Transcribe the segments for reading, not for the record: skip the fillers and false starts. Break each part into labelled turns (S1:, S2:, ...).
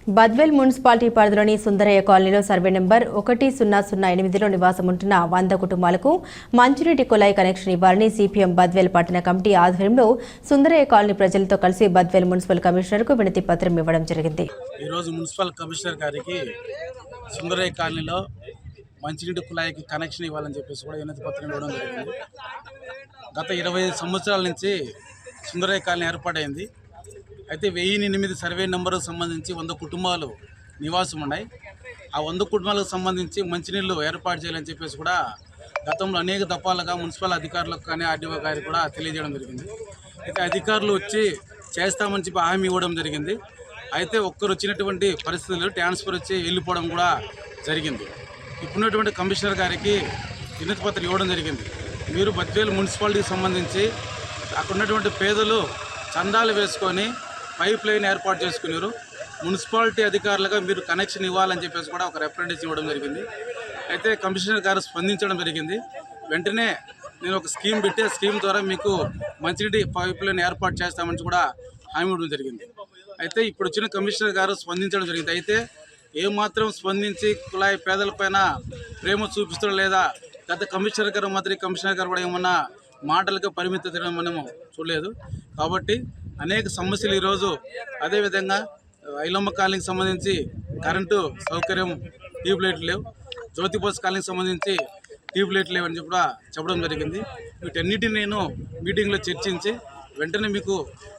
S1: Badvel municipality పరిధిలోని సుందరయ్య కాలనీలో survey number 1008లో నివాసం ఉంటున్న 100 కుటుంబాలకు మంచినీటి కుళాయి కనెక్షన్ ఇవ్వాలని సిపిఎం బద్వేల్ పట్టణ కమిటీ ఆధ్వర్యంలో సుందరయ్య కాలనీ ప్రజలతో కలిసి బద్వేల్ మున్సిపల్ కమిషనర్కు వినతి పత్రం ఇవ్వడం జరిగింది.
S2: ఈ రోజు మున్సిపల్ కమిషనర్ గారికి సుందరయ్య కాలనీలో మంచినీటి కుళాయికి కనెక్షన్ ఇవ్వాలని చెప్పేసి కూడా వినతి పత్రం ఇవ్వడం జరిగింది. గత 25 సంవత్సరాల నుంచి సుందరయ్య కాలనీ ఏర్పాటైంది. అయితే 1008 సర్వే నెంబర్కు సంబంధించి 100 కుటుంబాలు నివాసం ఉన్నాయి. ఆ 100 కుటుంబాలకు సంబంధించి మంచినీళ్ళు ఏర్పాటు చేయాలని చెప్పేసి కూడా గతంలో అనేక దఫాలుగా మున్సిపల్ అధికారులకు కానీ ఆర్డీఓ గారికి కూడా తెలియజేయడం జరిగింది. అయితే అధికారులు వచ్చి చేస్తామని చెప్పి హామీ ఇవ్వడం జరిగింది. అయితే ఒక్కరు వచ్చినటువంటి పరిస్థితులు ట్రాన్స్ఫర్ వచ్చి వెళ్ళిపోవడం కూడా జరిగింది. ఇప్పుడున్నటువంటి కమిషనర్ గారికి వినతి పత్రం ఇవ్వడం జరిగింది. మీరు బద్వేల్ మున్సిపాలిటీకి సంబంధించి అక్కడ ఉన్నటువంటి పేదలు చందాలు వేసుకొని పైప్ లైన్ ఏర్పాటు చేసుకున్నారు. మున్సిపాలిటీ అధికారులుగా మీరు కనెక్షన్ ఇవ్వాలని చెప్పేసి కూడా ఒక రిప్రజెంటేషన్ ఇవ్వడం జరిగింది. అయితే కమిషనర్ గారు స్పందించడం జరిగింది. వెంటనే నేను ఒక స్కీమ్ పెట్టి ఆ స్కీమ్ ద్వారా మీకు మంచినీటి పైప్ లైన్ ఏర్పాటు చేస్తామని కూడా హామీ ఇవ్వడం జరిగింది. అయితే ఇప్పుడు వచ్చిన కమిషనర్ గారు స్పందించడం జరిగింది. అయితే ఏమాత్రం స్పందించి కుళాయి పేదలపైన ప్రేమ చూపిస్తడం లేదా గత కమిషనర్ గారు మాత్రం కమిషనర్ గారు కూడా ఏమన్నా మాటలకు పరిమితి తినడం మనము చూడలేదు. కాబట్టి అనేక సమస్యలు ఈరోజు అదేవిధంగా ఐలమ్మ కాలనీకి సంబంధించి కరెంటు సౌకర్యం ట్యూబ్ లైట్లు లేవు, జ్యోతిపోస్ కాలనీకి సంబంధించి ట్యూబ్ లైట్లు లేవని చెప్పి కూడా చెప్పడం జరిగింది. వీటన్నిటిని నేను మీటింగ్లో చర్చించి వెంటనే మీకు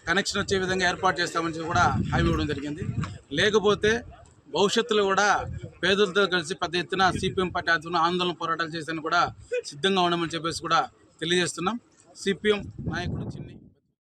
S2: కనెక్షన్ వచ్చే విధంగా ఏర్పాటు చేస్తామని చెప్పి కూడా హామీ ఇవ్వడం జరిగింది. లేకపోతే భవిష్యత్తులో కూడా పేదలతో కలిసి పెద్ద ఎత్తున సిపిఎం పార్టీ ఆధ్వర్యంలో ఆందోళన పోరాటాలు చేసేందుకు కూడా సిద్ధంగా ఉండమని చెప్పేసి కూడా తెలియజేస్తున్నాం. సిపిఎం నాయకుడు చిన్ని.